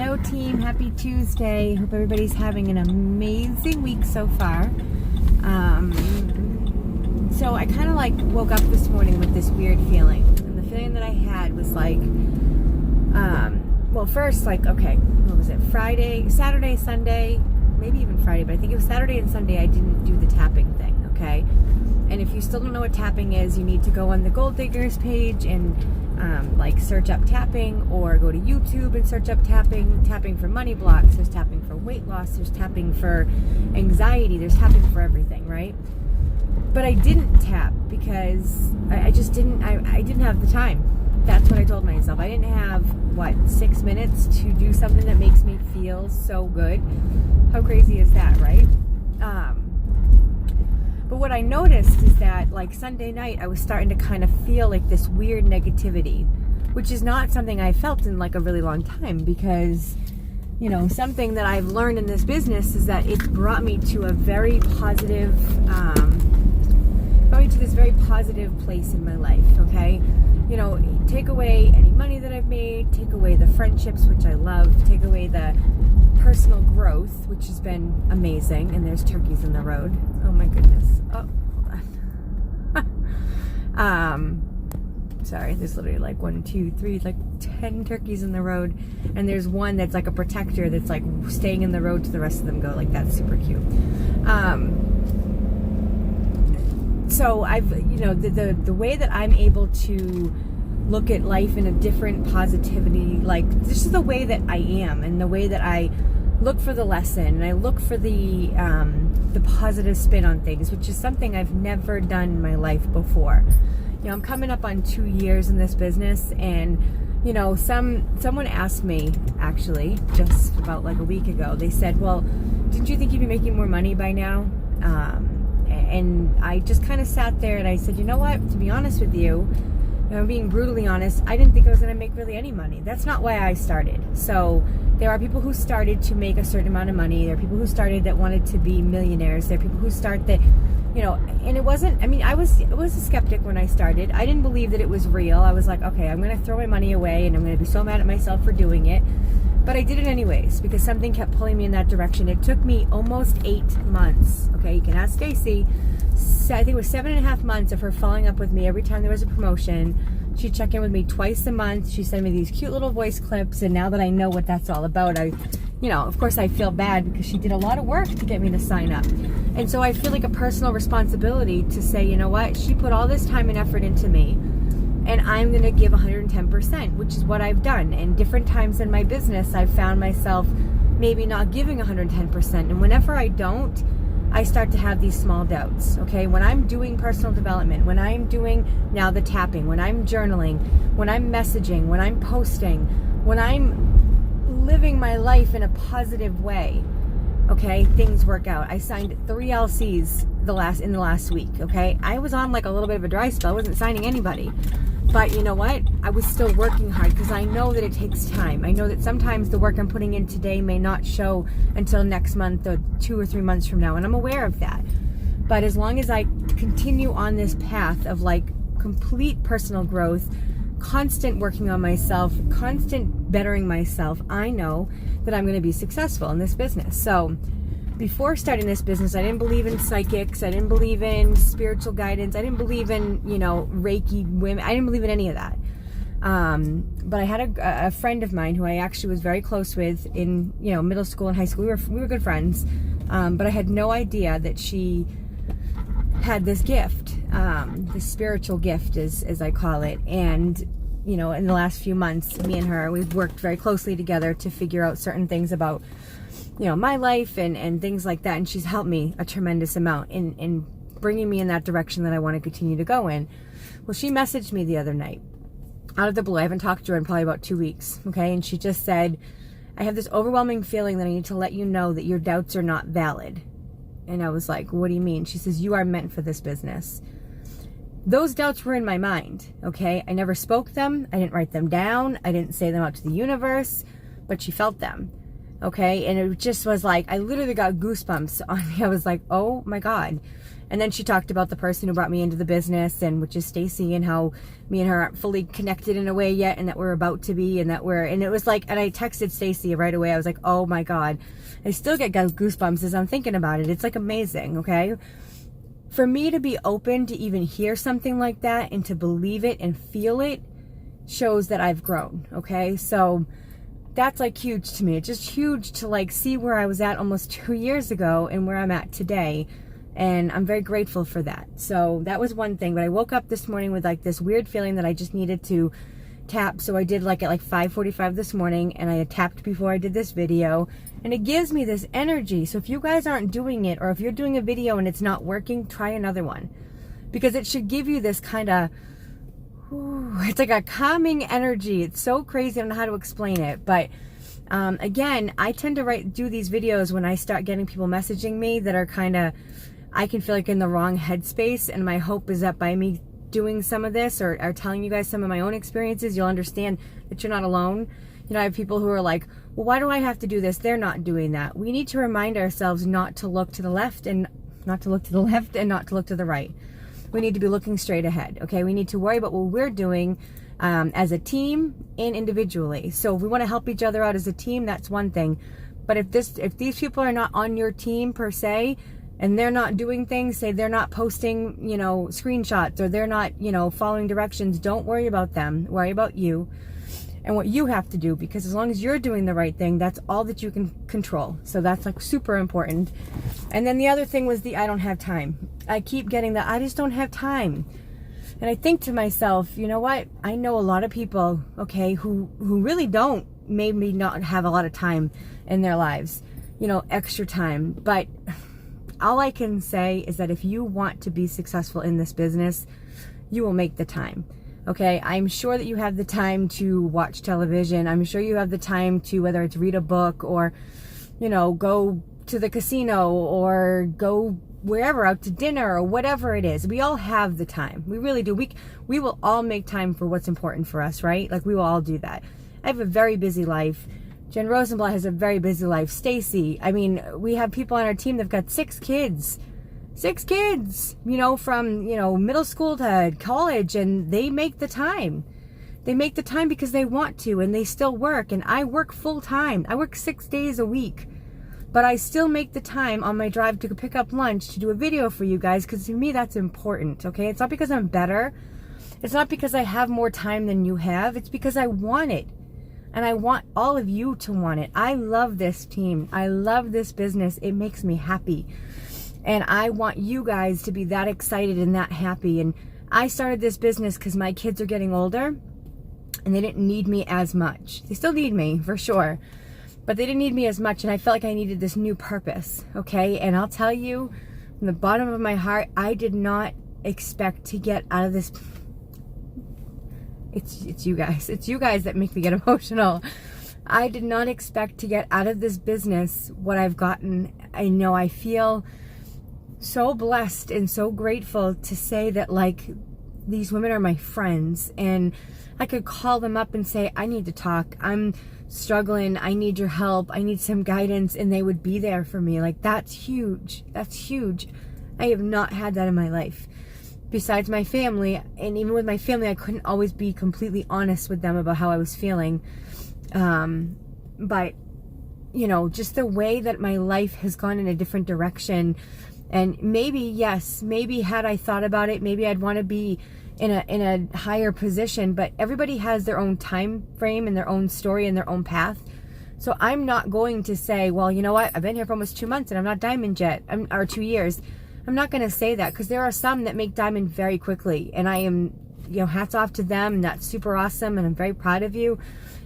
Hello team, happy Tuesday. Hope everybody's having an amazing week so far. So I kind of like woke up this morning with this weird feeling. And the feeling that I had was like, well first like, okay, what was it? Friday, Saturday, Sunday, maybe even Friday, but I think it was Saturday and Sunday I didn't do the tapping thing, okay? And if you still don't know what tapping is, you need to go on the Gold Diggers page and like search up tapping, or go to YouTube and search up tapping for money blocks, there's tapping for weight loss, there's tapping for anxiety, there's tapping for everything, right? But I didn't tap because I just didn't, I didn't have the time. That's what I told myself. I didn't have, 6 minutes to do something that makes me feel so good. How crazy is that, right? But what I noticed is that, like, Sunday night, I was starting to kind of feel like this weird negativity, which is not something I felt in like a really long time, because, you know, something that I've learned in this business is that it's brought me to a very positive, this very positive place in my life, okay? You know, take away any money that I've made, take away the friendships, which I love, take away the personal growth, which has been amazing. And there's turkeys in the road. Oh my goodness. Oh, hold on. Sorry, there's literally like 1, 2, 3, like 10 turkeys in the road. And there's one that's like a protector that's like staying in the road till the rest of them go. Like, that's super cute. So I've, you know, the way that I'm able to look at life in a different positivity, like, this is the way that I am, and the way that I look for the lesson, and I look for the positive spin on things, which is something I've never done in my life before. You know, I'm coming up on 2 years in this business, and, you know, someone asked me, actually, just about like a week ago, they said, well, didn't you think you'd be making more money by now? And I just kind of sat there and I said, you know what, to be honest with you, I'm being brutally honest, I didn't think I was going to make really any money. That's not why I started. So there are people who started to make a certain amount of money. There are people who started that wanted to be millionaires. There are people who start that, you know, and it wasn't, I mean, I was a skeptic when I started. I didn't believe that it was real. I was like, okay, I'm going to throw my money away and I'm going to be so mad at myself for doing it. But I did it anyways, because something kept pulling me in that direction. It took me almost 8 months. Okay, you can ask Stacy. I think it was 7.5 months of her following up with me every time there was a promotion. She'd check in with me twice a month. She'd send me these cute little voice clips. And now that I know what that's all about, you know, of course I feel bad because she did a lot of work to get me to sign up. And so I feel like a personal responsibility to say, you know what, she put all this time and effort into me, and I'm going to give 110%, which is what I've done. And different times in my business, I've found myself maybe not giving 110%. And whenever I don't, I start to have these small doubts, okay? When I'm doing personal development, when I'm doing now the tapping, when I'm journaling, when I'm messaging, when I'm posting, when I'm living my life in a positive way, okay, things work out. I signed 3 LCs in the last week, okay? I was on like a little bit of a dry spell. I wasn't signing anybody. But you know what? I was still working hard because I know that it takes time. I know that sometimes the work I'm putting in today may not show until next month or 2 or 3 months from now, and I'm aware of that. But as long as I continue on this path of like complete personal growth, constant working on myself, constant bettering myself, I know that I'm going to be successful in this business. So before starting this business, I didn't believe in psychics. I didn't believe in spiritual guidance. I didn't believe in, you know, Reiki women. I didn't believe in any of that. But I had a friend of mine who I actually was very close with in, you know, middle school and high school. We were good friends. But I had no idea that she had this gift, this spiritual gift, as I call it. And, you know, in the last few months, me and her, we've worked very closely together to figure out certain things about, you know, my life and things like that. And she's helped me a tremendous amount in bringing me in that direction that I want to continue to go in. Well, she messaged me the other night out of the blue. I haven't talked to her in probably about 2 weeks. Okay. And she just said, I have this overwhelming feeling that I need to let you know that your doubts are not valid. And I was like, what do you mean? She says, you are meant for this business. Those doubts were in my mind. Okay. I never spoke them. I didn't write them down. I didn't say them out to the universe, but she felt them. Okay. And it just was like, I literally got goosebumps on me. I was like, oh my God. And then she talked about the person who brought me into the business, and which is Stacy, and how me and her aren't fully connected in a way yet, and that we're about to be, and it was like, and I texted Stacy right away. I was like, oh my God. I still get goosebumps as I'm thinking about it. It's like amazing. Okay. For me to be open to even hear something like that and to believe it and feel it shows that I've grown. Okay. So that's like huge to me. It's just huge to like see where I was at almost 2 years ago and where I'm at today. And I'm very grateful for that. So that was one thing. But I woke up this morning with like this weird feeling that I just needed to tap. So I did like at like 5:45 this morning, and I had tapped before I did this video. And it gives me this energy. So if you guys aren't doing it, or if you're doing a video and it's not working, try another one. Because it should give you this kind of, it's like a calming energy. It's so crazy. I don't know how to explain it. But again, I tend to do these videos when I start getting people messaging me that are kind of, I can feel like in the wrong headspace. And my hope is that by me doing some of this, or telling you guys some of my own experiences, you'll understand that you're not alone. You know, I have people who are like, well, why do I have to do this? They're not doing that. We need to remind ourselves not to look to the left, and not to look to the left, and not to look to the right. We need to be looking straight ahead. Okay. We need to worry about what we're doing as a team and individually. So if we want to help each other out as a team, that's one thing. But if these people are not on your team per se, and they're not doing things, say they're not posting, you know, screenshots, or they're not, you know, following directions, don't worry about them. Worry about you and what you have to do, because as long as you're doing the right thing, that's all that you can control. So that's like super important. And then the other thing was I don't have time. I keep getting that, I just don't have time. And I think to myself, you know what? I know a lot of people, okay, who really don't maybe not have a lot of time in their lives, you know, extra time. But all I can say is that if you want to be successful in this business, you will make the time. Okay, I'm sure that you have the time to watch television. I'm sure you have the time to, whether it's read a book, or, you know, go to the casino, or go wherever, out to dinner, or whatever it is. We all have the time. We really do. We will all make time for what's important for us, right? Like, we will all do that. I have a very busy life. Jen Rosenblatt has a very busy life. Stacy, I mean, we have people on our team that've got 6 kids. 6 kids, you know, from, you know, middle school to college, and they make the time. They make the time because they want to, and they still work. And I work full time. I work 6 days a week. But I still make the time on my drive to pick up lunch to do a video for you guys, because to me that's important, okay? It's not because I'm better. It's not because I have more time than you have. It's because I want it. And I want all of you to want it. I love this team. I love this business. It makes me happy. And I want you guys to be that excited and that happy. And I started this business because my kids are getting older, and they didn't need me as much. They still need me, for sure. But they didn't need me as much, and I felt like I needed this new purpose, okay? And I'll tell you, from the bottom of my heart, I did not expect to get out of this. It's you guys. It's you guys that make me get emotional. I did not expect to get out of this business what I've gotten. I know I feel so blessed and so grateful to say that, like, these women are my friends, and I could call them up and say, I need to talk. I'm struggling. I need your help. I need some guidance. And they would be there for me. Like, that's huge. That's huge. I have not had that in my life. Besides my family, and even with my family, I couldn't always be completely honest with them about how I was feeling. But, you know, just the way that my life has gone in a different direction. And maybe, yes, maybe had I thought about it, maybe I'd want to be in a higher position. But everybody has their own time frame and their own story and their own path. So I'm not going to say, well, you know what, I've been here for almost 2 months and I'm not diamond yet, or 2 years. I'm not going to say that, because there are some that make diamond very quickly, and I am, you know, hats off to them, and that's super awesome, and I'm very proud of you.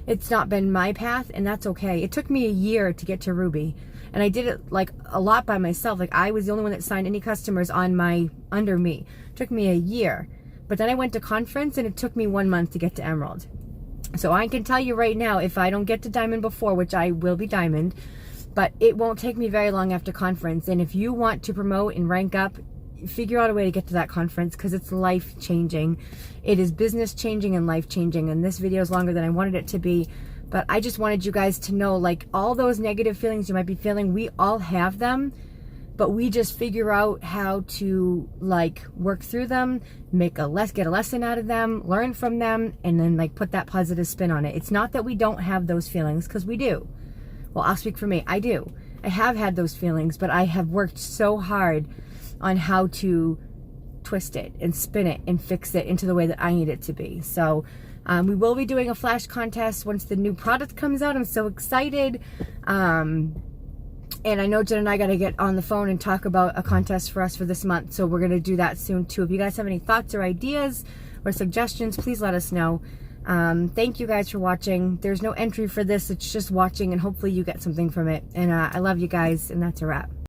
It's not been my path, and that's okay. It took me a year to get to Ruby, and I did it like a lot by myself. Like, I was the only one that signed any customers under me. It took me a year, but then I went to conference, and it took me 1 month to get to Emerald. So I can tell you right now, if I don't get to diamond before, which I will be diamond, but it won't take me very long after conference. And if you want to promote and rank up, figure out a way to get to that conference, because it's life-changing. It is business-changing and life-changing. And this video is longer than I wanted it to be, But I just wanted you guys to know, like, all those negative feelings you might be feeling, we all have them, but we just figure out how to, like, work through them, get a lesson out of them, learn from them, and then, like, put that positive spin on it. It's not that we don't have those feelings, because we do. Well, I'll speak for me. I do. I have had those feelings, but I have worked so hard on how to twist it and spin it and fix it into the way that I need it to be. So we will be doing a flash contest once the new product comes out. I'm so excited. And I know Jen and I got to get on the phone and talk about a contest for us for this month. So we're going to do that soon too. If you guys have any thoughts or ideas or suggestions, please let us know. Thank you guys for watching. There's no entry for this. It's just watching, and hopefully you get something from it. And I love you guys, and that's a wrap.